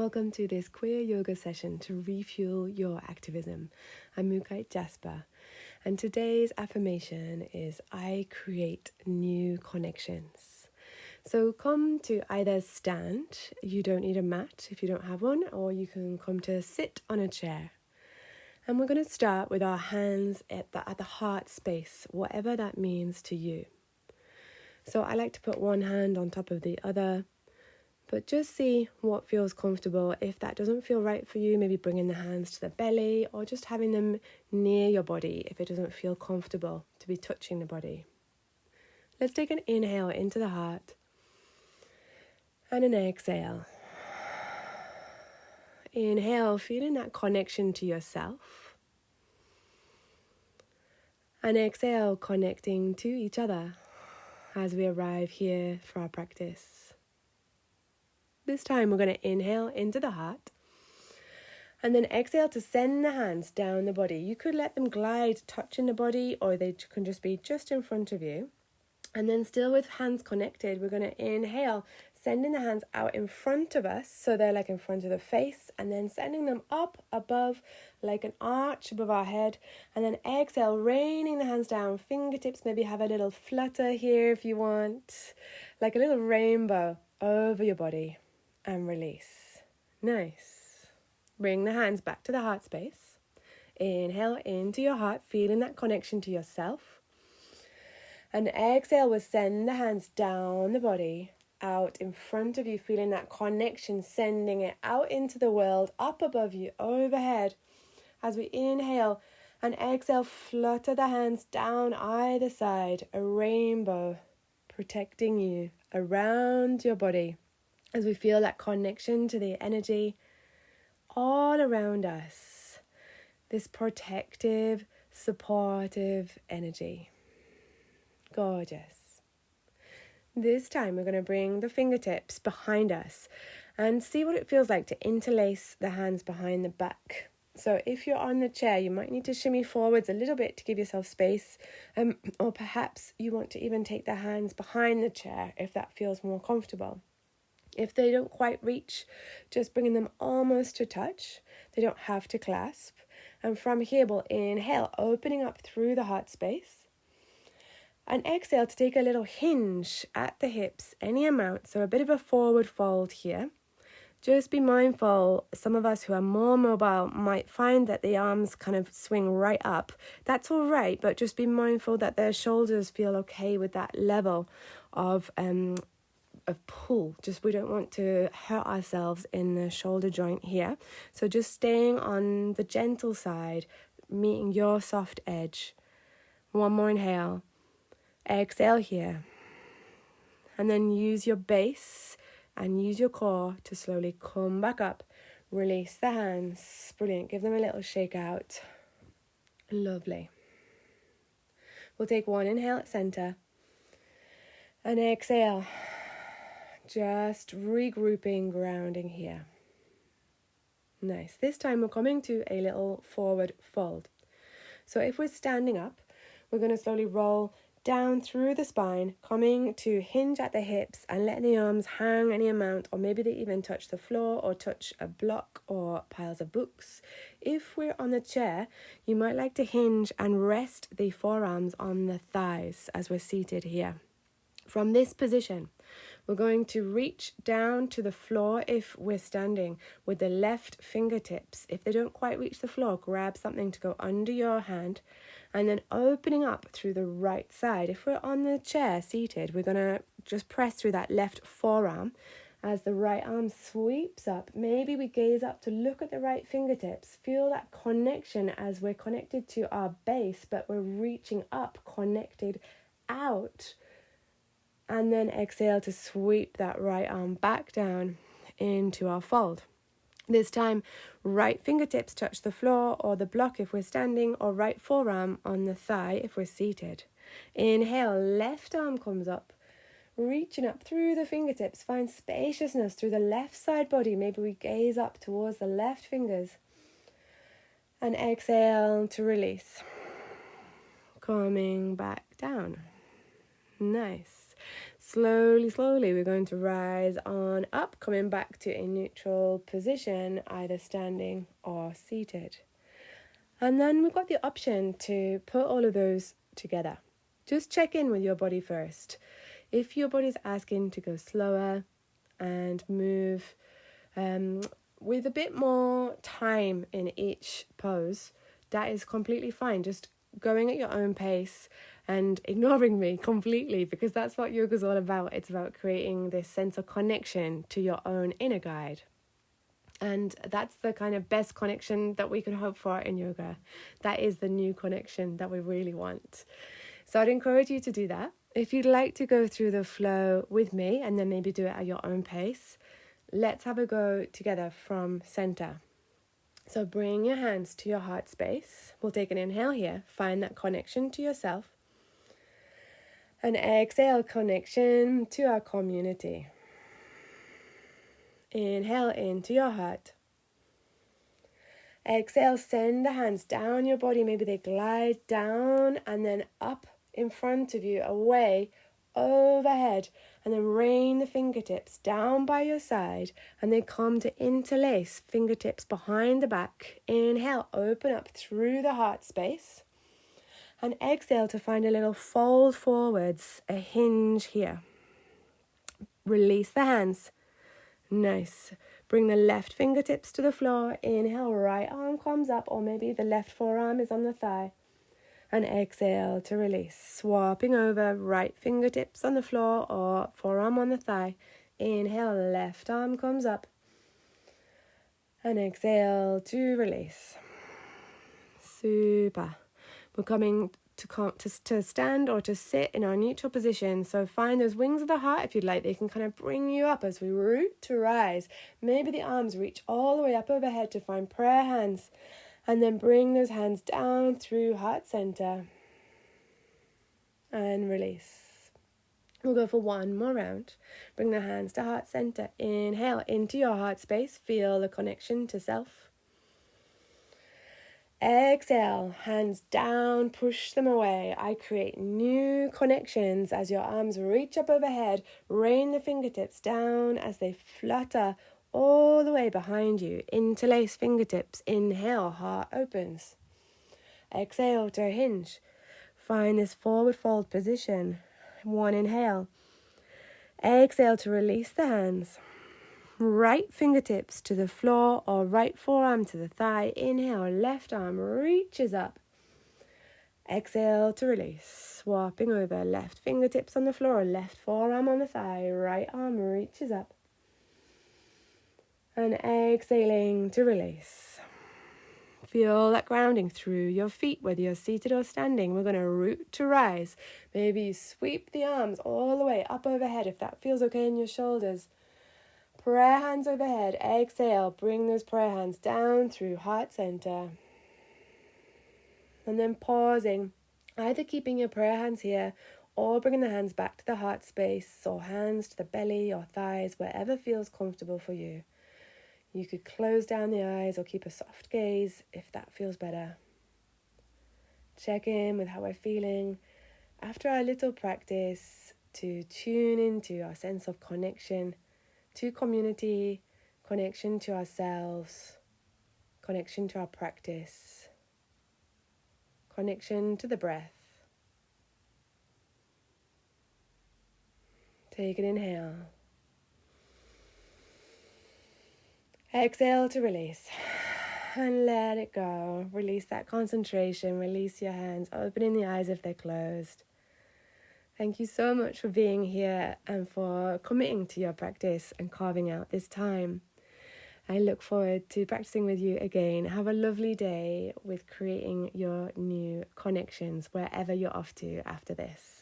Welcome to this queer yoga session to refuel your activism. I'm Mukite Jasper, and today's affirmation is I create new connections. So come to either stand, you don't need a mat if you don't have one, or you can come to sit on a chair. And we're going to start with our hands at the heart space, whatever that means to you. So I like to put one hand on top of the other, but just see what feels comfortable. If that doesn't feel right for you, maybe bringing the hands to the belly or just having them near your body if it doesn't feel comfortable to be touching the body. Let's take an inhale into the heart and an exhale. Inhale, feeling that connection to yourself. And exhale, connecting to each other as we arrive here for our practice. This time we're going to inhale into the heart and then exhale to send the hands down the body. You could let them glide, touching the body, or they can just be just in front of you. And then still with hands connected, we're going to inhale, sending the hands out in front of us, so they're like in front of the face, and then sending them up above like an arch above our head. And then exhale, raining the hands down, fingertips maybe have a little flutter here if you want, like a little rainbow over your body. And release. Nice. Bring the hands back to the heart space. Inhale into your heart, feeling that connection to yourself. And exhale will send the hands down the body, out in front of you, feeling that connection, sending it out into the world, up above you, overhead. As we inhale and exhale, flutter the hands down either side, a rainbow protecting you around your body. As we feel that connection to the energy all around us, this protective, supportive energy. Gorgeous. This time we're going to bring the fingertips behind us and see what it feels like to interlace the hands behind the back. So if you're on the chair, you might need to shimmy forwards a little bit to give yourself space, or perhaps you want to even take the hands behind the chair if that feels more comfortable. If they don't quite reach, just bringing them almost to touch. They don't have to clasp. And from here, we'll inhale, opening up through the heart space. And exhale to take a little hinge at the hips, any amount. So a bit of a forward fold here. Just be mindful, some of us who are more mobile might find that the arms kind of swing right up. That's all right, but just be mindful that their shoulders feel okay with that level of pull. Just we don't want to hurt ourselves in the shoulder joint here. So just staying on the gentle side, meeting your soft edge. One more inhale. Exhale here. And then use your base and use your core to slowly come back up. Release the hands. Brilliant. Give them a little shake out. Lovely. We'll take one inhale at center. And exhale. Just regrouping, grounding here. Nice. This time we're coming to a little forward fold. So if we're standing up, we're going to slowly roll down through the spine, coming to hinge at the hips and letting the arms hang any amount, or maybe they even touch the floor or touch a block or piles of books. If we're on the chair, you might like to hinge and rest the forearms on the thighs as we're seated here. From this position, we're going to reach down to the floor if we're standing with the left fingertips. If they don't quite reach the floor, grab something to go under your hand and then opening up through the right side. If we're on the chair seated, we're going to just press through that left forearm as the right arm sweeps up. Maybe we gaze up to look at the right fingertips. Feel that connection as we're connected to our base, but we're reaching up, connected out. And then exhale to sweep that right arm back down into our fold. This time, right fingertips touch the floor or the block if we're standing, or right forearm on the thigh if we're seated. Inhale, left arm comes up, reaching up through the fingertips. Find spaciousness through the left side body. Maybe we gaze up towards the left fingers. And exhale to release. Coming back down. Nice. slowly, we're going to rise on up, coming back to a neutral position, either standing or seated. And then we've got the option to put all of those together. Just check in with your body first. If your body's asking to go slower and move with a bit more time in each pose, that is completely fine. Just going at your own pace and ignoring me completely, because that's what yoga's all about. It's about creating this sense of connection to your own inner guide. And that's the kind of best connection that we can hope for in yoga. That is the new connection that we really want. So I'd encourage you to do that. If you'd like to go through the flow with me and then maybe do it at your own pace, let's have a go together from center. So bring your hands to your heart space. We'll take an inhale here. Find that connection to yourself. An exhale, connection to our community. Inhale into your heart. Exhale, send the hands down your body. Maybe they glide down and then up in front of you, away, overhead, and then rain the fingertips down by your side, and they come to interlace, fingertips behind the back. Inhale, open up through the heart space, and exhale to find a little fold forwards, a hinge here. Release the hands. Nice. Bring the left fingertips to the floor. Inhale, right arm comes up, or maybe the left forearm is on the thigh. And exhale to release. Swapping over, right fingertips on the floor or forearm on the thigh. Inhale, left arm comes up. And exhale to release. Super. We're coming to stand or to sit in our neutral position. So find those wings of the heart if you'd like. They can kind of bring you up as we root to rise. Maybe the arms reach all the way up overhead to find prayer hands. And then bring those hands down through heart center. And release. We'll go for one more round. Bring the hands to heart center. Inhale into your heart space. Feel the connection to self. Exhale, hands down, push them away. I create new connections as your arms reach up overhead. Rain the fingertips down as they flutter all the way behind you. Interlace fingertips. Inhale, heart opens. Exhale to hinge. Find this forward fold position. One inhale. Exhale to release the hands. Right fingertips to the floor or right forearm to the thigh. Inhale, left arm reaches up. Exhale to release. Swapping over, left fingertips on the floor, left forearm on the thigh, right arm reaches up. And exhaling to release. Feel that grounding through your feet, whether you're seated or standing. We're going to root to rise. Maybe you sweep the arms all the way up overhead if that feels okay in your shoulders. Prayer hands overhead. Exhale. Bring those prayer hands down through heart center. And then pausing. Either keeping your prayer hands here or bringing the hands back to the heart space or hands to the belly or thighs, wherever feels comfortable for you. You could close down the eyes or keep a soft gaze if that feels better. Check in with how we're feeling after our little practice to tune into our sense of connection to community, connection to ourselves, connection to our practice, connection to the breath. Take an inhale. Exhale to release. And let it go. Release that concentration. Release your hands. Opening the eyes if they're closed. Thank you so much for being here and for committing to your practice and carving out this time. I look forward to practicing with you again. Have a lovely day with creating your new connections wherever you're off to after this.